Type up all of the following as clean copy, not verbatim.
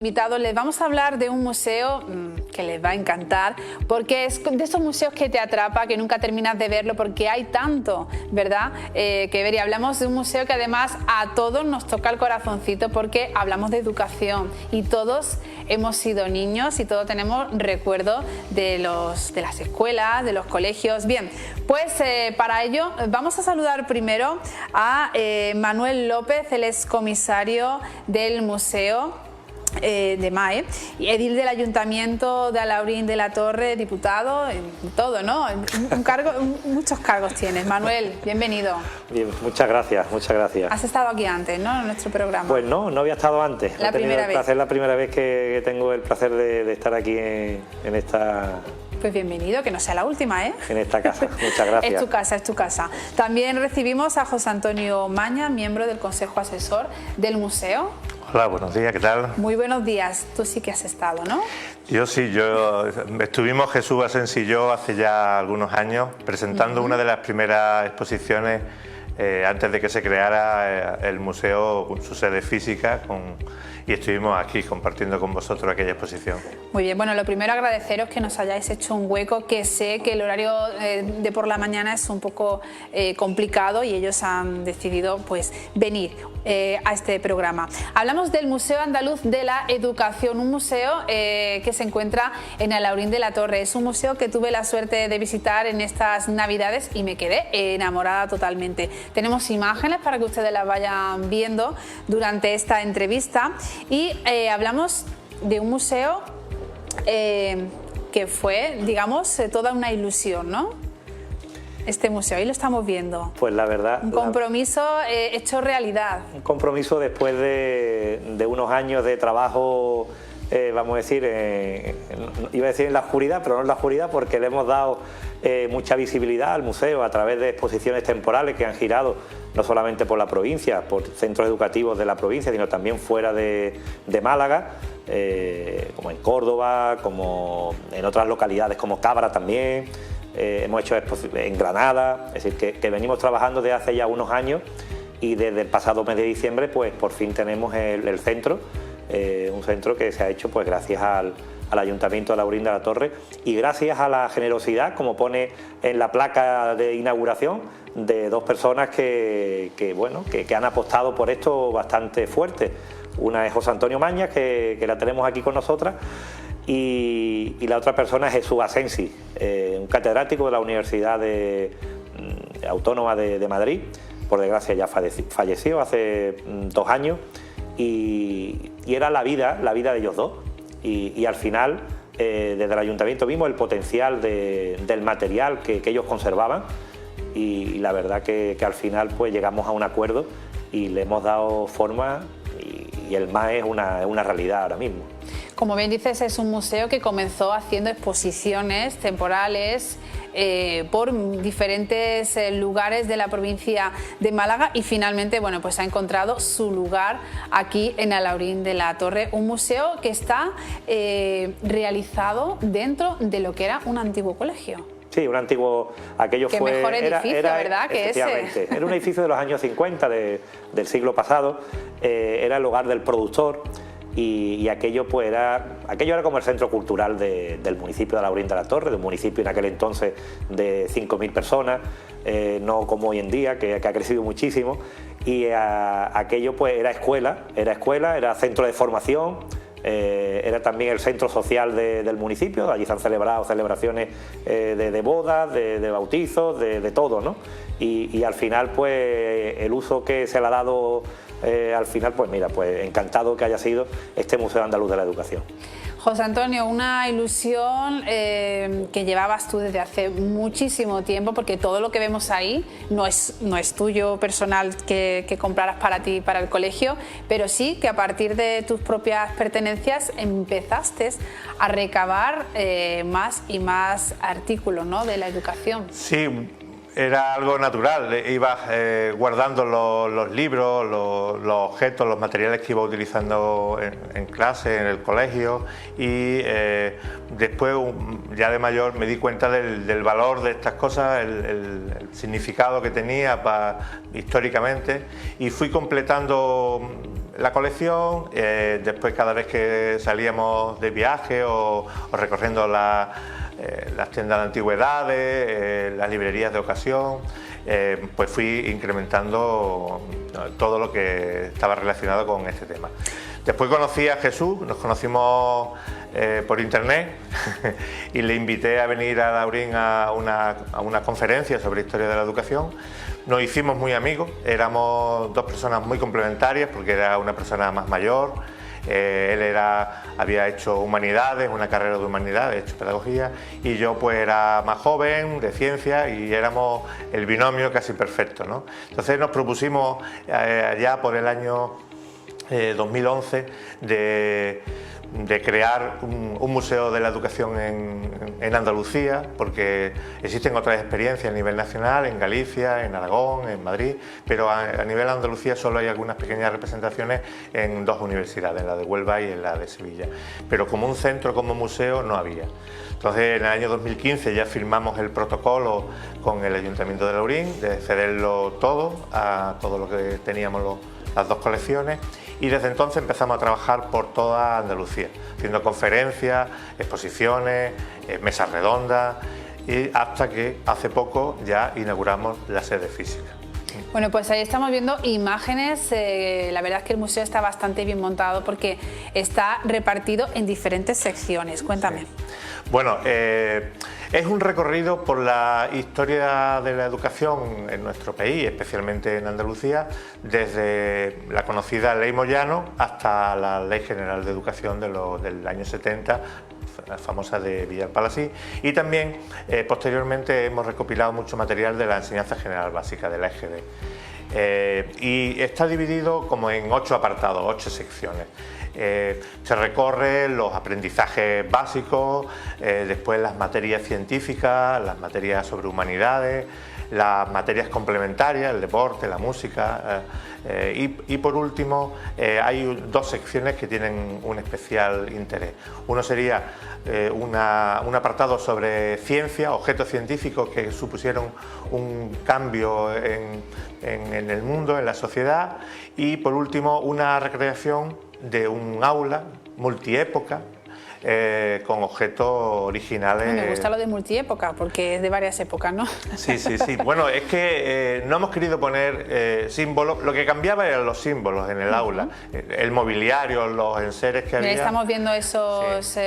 Invitados, les vamos a hablar de un museo que les va a encantar, porque es de esos museos que te atrapa, que nunca terminas de verlo porque hay tanto, ¿verdad? Que ver, y hablamos de un museo que además a todos nos toca el corazoncito porque hablamos de educación y todos hemos sido niños y todos tenemos recuerdos de las escuelas, de los colegios. Bien, pues para ello vamos a saludar primero a Manuel López, el excomisario del museo de MAE, y edil del Ayuntamiento de Alhaurín de la Torre, diputado, todo, ¿no? Muchos cargos tienes. Manuel, bienvenido. Bien, muchas gracias, muchas gracias. Has estado aquí antes, ¿no? En nuestro programa. Pues no había estado antes. La primera vez. Es la primera vez que tengo el placer de estar aquí en esta... Pues bienvenido, que no sea la última, ¿eh? En esta casa, muchas gracias. Es tu casa, es tu casa. También recibimos a José Antonio Maña, miembro del Consejo Asesor del Museo. Hola, buenos días, ¿qué tal? Muy buenos días. Tú sí que has estado, ¿no? Yo sí, estuvimos Jesús Asensio y yo hace ya algunos años presentando una de las primeras exposiciones antes de que se creara el museo con su sede física y estuvimos aquí compartiendo con vosotros aquella exposición. Muy bien, bueno, lo primero agradeceros que nos hayáis hecho un hueco, que sé que el horario de por la mañana es un poco complicado y ellos han decidido pues venir a este programa. Hablamos del Museo Andaluz de la Educación, un museo que se encuentra en Alhaurín de la Torre. Es un museo que tuve la suerte de visitar en estas Navidades y me quedé enamorada totalmente. Tenemos imágenes para que ustedes las vayan viendo durante esta entrevista y hablamos de un museo que fue, digamos, toda una ilusión, ¿no? Este museo, ahí lo estamos viendo. Pues la verdad... Un compromiso hecho realidad. Un compromiso después de unos años de trabajo, vamos a decir, iba a decir en la oscuridad, pero no en la oscuridad porque le hemos dado mucha visibilidad al museo a través de exposiciones temporales que han girado no solamente por la provincia, por centros educativos de la provincia, sino también fuera de Málaga, como en Córdoba, como en otras localidades como Cabra también. Hemos hecho en Granada, es decir, que venimos trabajando desde hace ya unos años y desde el pasado mes de diciembre pues por fin tenemos el centro, un centro que se ha hecho pues gracias al Ayuntamiento de Alhaurín de la Torre y gracias a la generosidad, como pone en la placa de inauguración, de dos personas que han apostado por esto bastante fuerte. Una es José Antonio Maña, que la tenemos aquí con nosotras, y la otra persona es Jesús Asensio, un catedrático de la Universidad Autónoma de Madrid. Por desgracia ya falleció hace 2 años y era la vida de ellos dos. Y al final, desde el Ayuntamiento vimos el potencial del material que ellos conservaban y la verdad que al final pues llegamos a un acuerdo y le hemos dado forma y el MAE es una realidad ahora mismo. Como bien dices, es un museo que comenzó haciendo exposiciones temporales por diferentes lugares de la provincia de Málaga y finalmente bueno, pues ha encontrado su lugar aquí en Alhaurín de la Torre, un museo que está realizado dentro de lo que era un antiguo colegio. Sí, un antiguo, aquello Qué fue... mejor edificio, ¿verdad? Que ese. Era un edificio de los años 50 del siglo pasado, era el hogar del productor y aquello era como el centro cultural del municipio de Alhaurín de la Torre, de un municipio en aquel entonces de 5.000 personas, no como hoy en día, que ha crecido muchísimo, y aquello pues era escuela, era centro de formación. Era también el centro social del municipio, allí se han celebrado celebraciones de bodas, de bautizos, de todo, ¿no? Y al final pues el uso que se le ha dado al final pues mira, pues encantado que haya sido este Museo Andaluz de la Educación. José Antonio, una ilusión que llevabas tú desde hace muchísimo tiempo, porque todo lo que vemos ahí no es tuyo personal que compraras para ti, para el colegio, pero sí que a partir de tus propias pertenencias empezaste a recabar más y más artículos, ¿no?, de la educación. Sí, era algo natural, ibas guardando los libros, los objetos, los materiales que iba utilizando en clase, en el colegio y después ya de mayor me di cuenta del valor de estas cosas, el significado que tenía históricamente y fui completando la colección, después cada vez que salíamos de viaje o recorriendo las tiendas de antigüedades, las librerías de ocasión, pues fui incrementando todo lo que estaba relacionado con este tema. Después conocí a Jesús, nos conocimos por internet y le invité a venir a Laurín a una conferencia sobre historia de la educación. Nos hicimos muy amigos, éramos dos personas muy complementarias porque era una persona más mayor, él había hecho humanidades, una carrera de humanidades, hecho pedagogía, y yo pues era más joven, de ciencia, y éramos el binomio casi perfecto, ¿no? Entonces nos propusimos allá por el año 2011 de crear un museo de la educación en Andalucía, porque existen otras experiencias a nivel nacional, en Galicia, en Aragón, en Madrid, pero a nivel de Andalucía solo hay algunas pequeñas representaciones en dos universidades, en la de Huelva y en la de Sevilla, pero como un centro, como museo, no había. Entonces en el año 2015 ya firmamos el protocolo con el Ayuntamiento de Laurín de cederlo todo, a todo lo que teníamos las dos colecciones, y desde entonces empezamos a trabajar por toda Andalucía, haciendo conferencias, exposiciones, mesas redondas, y hasta que hace poco ya inauguramos la sede física. Bueno, pues ahí estamos viendo imágenes, la verdad es que el museo está bastante bien montado porque está repartido en diferentes secciones. Cuéntame. Sí. Bueno, es un recorrido por la historia de la educación en nuestro país, especialmente en Andalucía, desde la conocida Ley Moyano hasta la Ley General de Educación del año 70, la famosa de Villalpalasí, y también posteriormente hemos recopilado mucho material de la enseñanza general básica, de la EGB. Y está dividido como en 8 apartados, 8 secciones. Se recorren los aprendizajes básicos, después las materias científicas, las materias sobre humanidades, las materias complementarias, el deporte, la música, y por último hay 2 secciones que tienen un especial interés. Uno sería un apartado sobre ciencia, objetos científicos que supusieron un cambio en el mundo, en la sociedad, y por último una recreación de un aula multiépoca con objetos originales. Me gusta lo de multiépoca porque es de varias épocas, ¿no? Sí, sí, sí. Bueno, es que no hemos querido poner símbolos, lo que cambiaba eran los símbolos en el aula, el mobiliario, los enseres que había. Estamos viendo esos... Sí.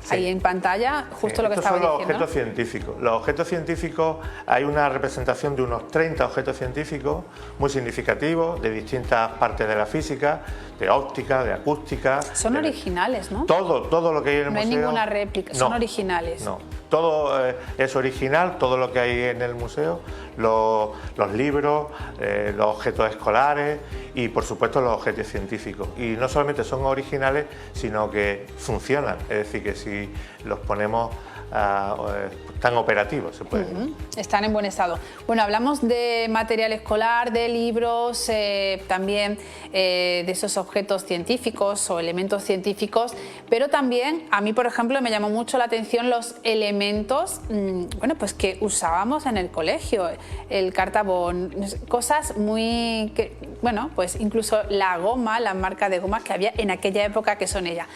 Ahí en pantalla, justo lo que estaba diciendo. Estos son los objetos científicos. Los objetos científicos, hay una representación de unos 30 objetos científicos muy significativos de distintas partes de la física, de óptica, de acústica. Son originales, ¿no? Todo lo que hay en el museo. No hay ninguna réplica, son originales. No, todo es original, todo lo que hay en el museo, los libros, los objetos escolares y por supuesto los objetos científicos. Y no solamente son originales, sino que funcionan, es decir, que si los ponemos tan operativos, se puede. Están en buen estado. Bueno, hablamos de material escolar, de libros, también de esos objetos científicos o elementos científicos, pero también a mí, por ejemplo, me llamó mucho la atención los elementos, bueno, pues que usábamos en el colegio, el cartabón, cosas muy, bueno, pues incluso la goma, la marca de gomas que había en aquella época, que son ellas.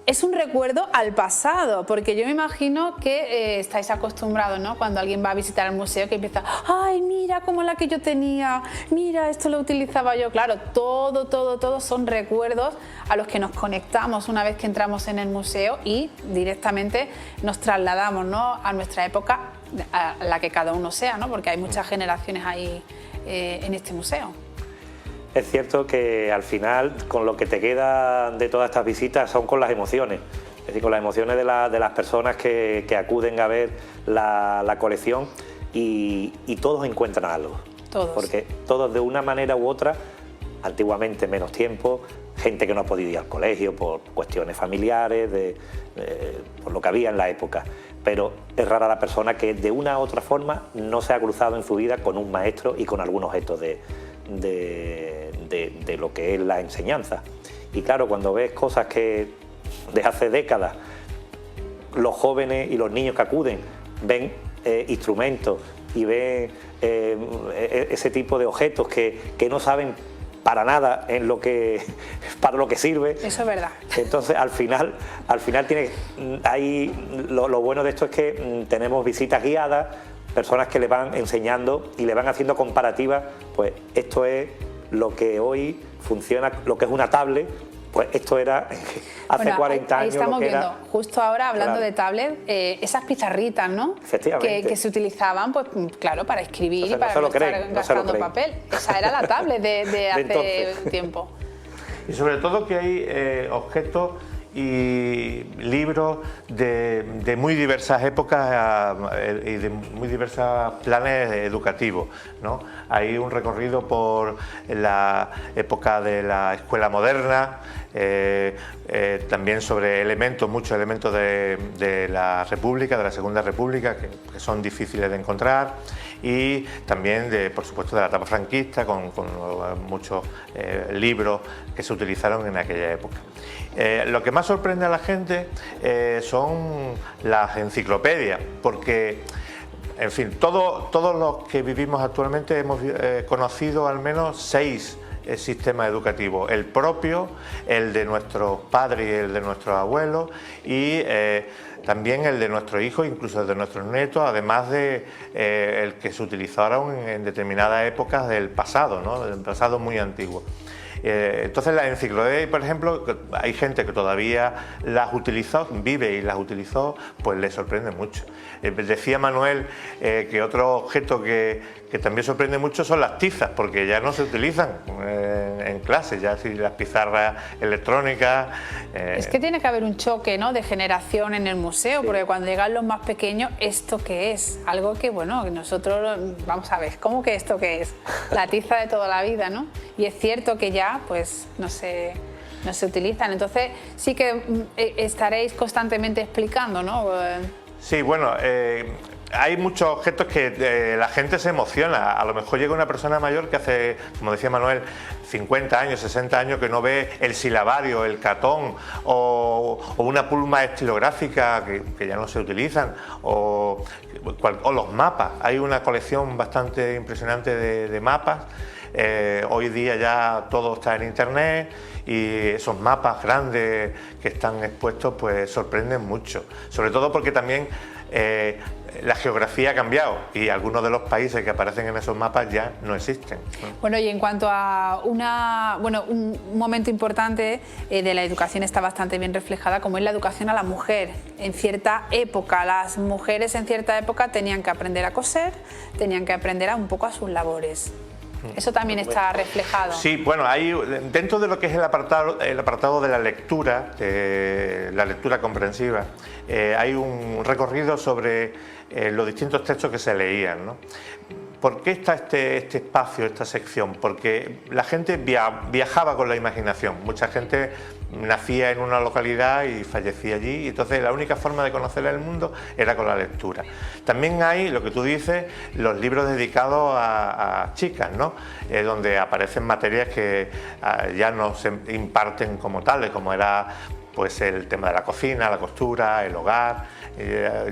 Es un recuerdo al pasado, porque yo me imagino que estáis acostumbrados, ¿no? Cuando alguien va a visitar el museo, que empieza, ¡ay, mira como la que yo tenía! ¡Mira, esto lo utilizaba yo! Claro, todo son recuerdos a los que nos conectamos una vez que entramos en el museo y directamente nos trasladamos, ¿no?, a nuestra época, a la que cada uno sea, ¿no? Porque hay muchas generaciones ahí en este museo. Es cierto que al final con lo que te queda de todas estas visitas son con las emociones, es decir, con las emociones de las personas que acuden a ver la colección y todos encuentran algo. Todos. Porque todos de una manera u otra, antiguamente menos tiempo, gente que no ha podido ir al colegio por cuestiones familiares, por lo que había en la época. Pero es rara la persona que de una u otra forma no se ha cruzado en su vida con un maestro y con algún objeto de lo que es la enseñanza. Y claro, cuando ves cosas que desde hace décadas los jóvenes y los niños que acuden ven instrumentos y ven ese tipo de objetos que no saben para nada en lo que, para lo que sirve. Eso es verdad. Entonces al final tiene, ahí lo bueno de esto es que tenemos visitas guiadas, personas que le van enseñando y le van haciendo comparativas, pues esto es lo que hoy funciona, lo que es una tablet, pues esto era hace 40 años. Ahí estamos lo que viendo, era, justo ahora hablando claro, de tablet, esas pizarritas, ¿no? Efectivamente. Que se utilizaban, pues claro, para escribir y Entonces, para no no se lo estar creen, no se lo gastando creen. papel. Esa era la tablet de hace entonces. tiempo. Y sobre todo que hay objetos y libros de muy diversas épocas y de muy diversos planes educativos, ¿no? Hay un recorrido por la época de la escuela moderna, también sobre muchos elementos de la República, de la Segunda República, que son difíciles de encontrar, y también, por supuesto, de la etapa franquista, con muchos libros que se utilizaron en aquella época. Lo que más sorprende a la gente son las enciclopedias, porque, en fin, todos los que vivimos actualmente hemos conocido al menos 6 sistemas educativos: el propio, el de nuestros padres y el de nuestros abuelos, y también el de nuestros hijos, incluso el de nuestros nietos, además de el que se utilizaron en determinadas épocas del pasado, ¿no? Del pasado muy antiguo. Entonces las enciclopedias, por ejemplo, hay gente que todavía las utilizó, vive y las utilizó, pues les sorprende mucho. Decía Manuel que otro objeto que también sorprende mucho son las tizas, porque ya no se utilizan en clase, ya si las pizarras electrónicas. Es que tiene que haber un choque, ¿no?, de generación en el museo, sí, porque cuando llegan los más pequeños, ¿esto qué es? Algo que, bueno, nosotros vamos a ver, ¿cómo que esto qué es? La tiza de toda la vida, ¿no? Y es cierto que ya, pues, no se utilizan. Entonces, sí que estaréis constantemente explicando, ¿no? Sí, bueno, hay muchos objetos que la gente se emociona. A lo mejor llega una persona mayor que hace, como decía Manuel, 50 años, 60 años que no ve el silabario, el catón o una pluma estilográfica que ya no se utilizan, o los mapas. Hay una colección bastante impresionante de mapas. Hoy día ya todo está en internet y esos mapas grandes que están expuestos pues sorprenden mucho, sobre todo porque también la geografía ha cambiado y algunos de los países que aparecen en esos mapas ya no existen. Bueno, y en cuanto a un momento importante de la educación está bastante bien reflejada, como es la educación a la mujer. En cierta época, las mujeres en cierta época tenían que aprender a coser, tenían que aprender un poco a sus labores. Eso también está reflejado. Sí, bueno, hay dentro de lo que es el apartado de la lectura comprensiva, hay un recorrido sobre los distintos textos que se leían, ¿no? ¿Por qué está este espacio, esta sección? Porque la gente viajaba con la imaginación. Mucha gente nacía en una localidad y fallecía allí, y entonces la única forma de conocer el mundo era con la lectura. También hay, lo que tú dices, los libros dedicados a chicas, ¿no? Donde aparecen materias que ya no se imparten como tales, como era pues el tema de la cocina, la costura, el hogar.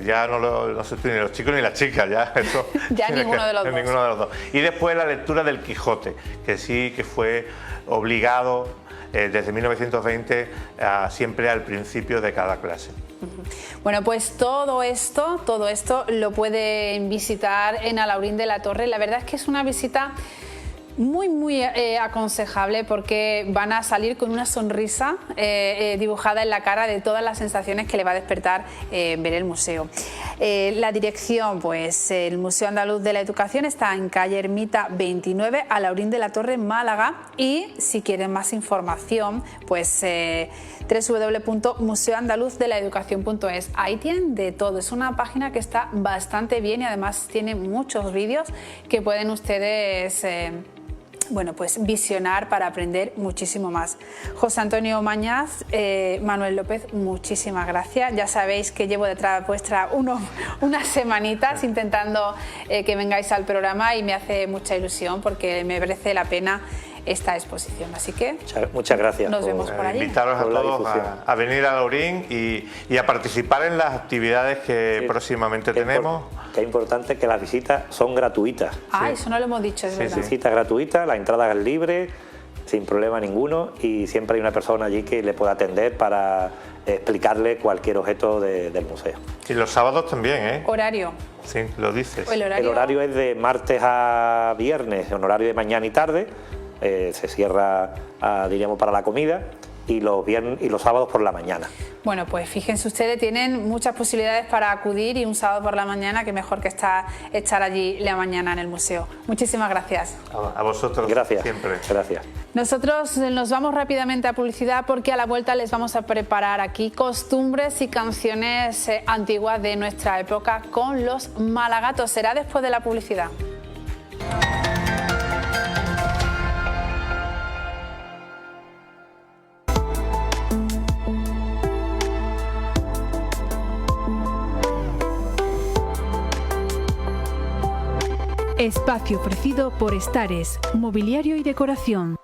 Ya no se estudian ni los chicos ni las chicas, ya eso. Ya ninguno de los dos. Y después la lectura del Quijote, que sí que fue obligado desde 1920 siempre al principio de cada clase. Bueno, pues todo esto lo pueden visitar en Alhaurín de la Torre. La verdad es que es una visita muy aconsejable, porque van a salir con una sonrisa dibujada en la cara de todas las sensaciones que le va a despertar ver el museo. La dirección, pues el Museo Andaluz de la Educación está en calle Ermita 29, Alhaurín de la Torre, Málaga, y si quieren más información, pues www.museoandaluzdelaeducacion.es. Ahí tienen de todo, es una página que está bastante bien y además tiene muchos vídeos que pueden ustedes pues visionar para aprender muchísimo más. José Antonio Mañaz, Manuel López, muchísimas gracias. Ya sabéis que llevo detrás vuestra unas semanitas intentando que vengáis al programa, y me hace mucha ilusión porque me merece la pena esta exposición. Así que muchas gracias. Nos vemos por allí. Invitaros a todos a venir a Alhaurín y a participar en las actividades que próximamente tenemos. Que es importante que las visitas son gratuitas. Eso no lo hemos dicho, es verdad. Visitas gratuitas, la entrada es libre, sin problema ninguno, y siempre hay una persona allí que le pueda atender para explicarle cualquier objeto del museo. Y los sábados también, ¿eh? Horario. Sí, lo dices. El El horario es de martes a viernes, en horario de mañana y tarde, se cierra, diríamos, para la comida, y los sábados por la mañana. Bueno, pues fíjense ustedes, tienen muchas posibilidades para acudir, y un sábado por la mañana, que mejor que estar allí la mañana en el museo. Muchísimas gracias. A vosotros. Gracias. Siempre. Gracias. Nosotros nos vamos rápidamente a publicidad, porque a la vuelta les vamos a preparar aquí costumbres y canciones antiguas de nuestra época con los Malagatos. Será después de la publicidad. Espacio ofrecido por Estares, Mobiliario y Decoración.